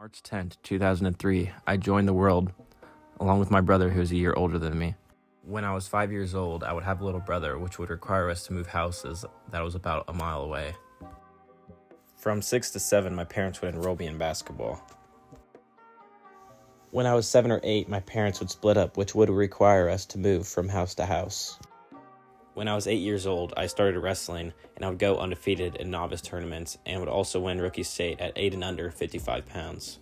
March 10th, 2003, I joined the world along with my brother who was a year older than me. When I was 5 years old, I would have a little brother, which would require us to move houses that was about a mile away. From 6 to 7, my parents would enroll me in basketball. When I was 7 or 8, my parents would split up, which would require us to move from house to house. When I was 8 years old, I started wrestling, and I would go undefeated in novice tournaments and would also win rookie state at 8 and under 55 pounds.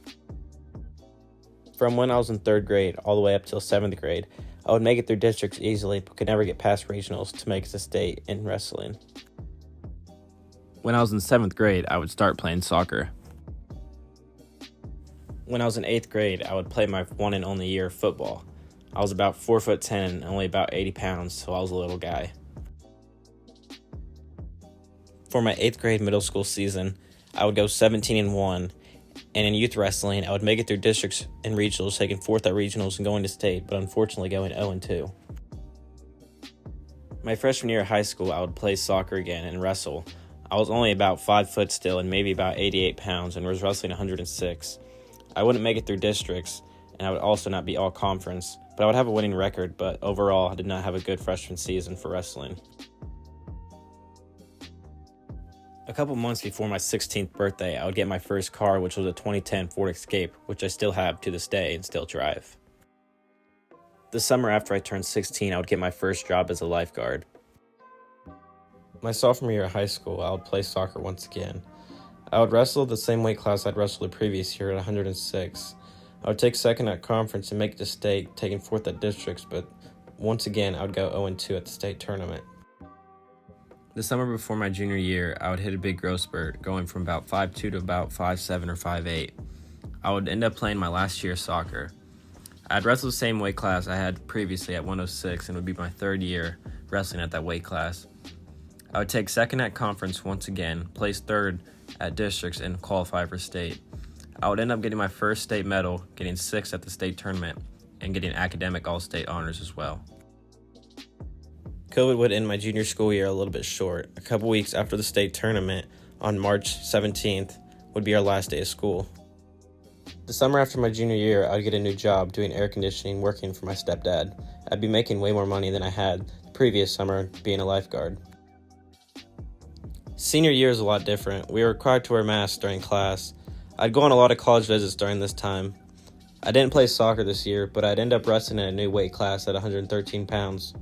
From when I was in 3rd grade all the way up till 7th grade, I would make it through districts easily but could never get past regionals to make it to state in wrestling. When I was in 7th grade, I would start playing soccer. When I was in 8th grade, I would play my one and only year of football. I was about 4'10" and only about 80 pounds, so I was a little guy. For my 8th grade middle school season, I would go 17-1, and in youth wrestling, I would make it through districts and regionals, taking 4th at regionals and going to state, but unfortunately going 0-2. My freshman year of high school, I would play soccer again and wrestle. I was only about 5 foot still and maybe about 88 pounds and was wrestling 106. I wouldn't make it through districts, and I would also not be all conference, but I would have a winning record, but overall, I did not have a good freshman season for wrestling. A couple months before my 16th birthday, I would get my first car, which was a 2010 Ford Escape, which I still have to this day and still drive. The summer after I turned 16, I would get my first job as a lifeguard. My sophomore year of high school, I would play soccer once again. I would wrestle the same weight class I'd wrestled the previous year at 106. I would take 2nd at conference and make it to state, taking 4th at districts, but once again, I would go 0-2 at the state tournament. The summer before my junior year, I would hit a big growth spurt, going from about 5'2" to about 5'7" or 5'8". I would end up playing my last year of soccer. I'd wrestle the same weight class I had previously at 106, and it would be my 3rd year wrestling at that weight class. I would take 2nd at conference once again, place 3rd at districts, and qualify for state. I would end up getting my first state medal, getting 6th at the state tournament, and getting academic all-state honors as well. COVID would end my junior school year a little bit short. A couple weeks after the state tournament, on March 17th, would be our last day of school. The summer after my junior year, I would get a new job doing air conditioning, working for my stepdad. I'd be making way more money than I had the previous summer being a lifeguard. Senior year is a lot different. We were required to wear masks during class. I'd go on a lot of college visits during this time. I didn't play soccer this year, but I'd end up wrestling in a new weight class at 113 pounds.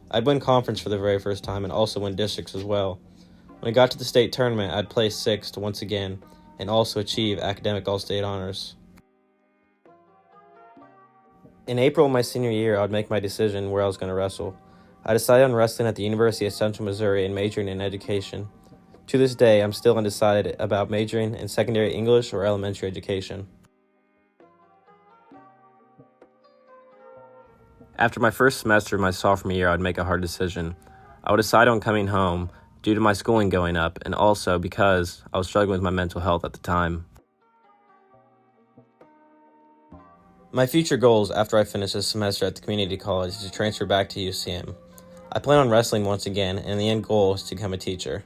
I'd win conference for the very first time and also win districts as well. When I got to the state tournament, I'd place 6th once again and also achieve academic all-state honors. In April of my senior year, I would make my decision where I was going to wrestle. I decided on wrestling at the University of Central Missouri and majoring in education. To this day, I'm still undecided about majoring in secondary English or elementary education. After my first semester of my sophomore year, I would make a hard decision. I would decide on coming home due to my schooling going up and also because I was struggling with my mental health at the time. My future goals after I finish this semester at the community college is to transfer back to UCM. I plan on wrestling once again, and the end goal is to become a teacher.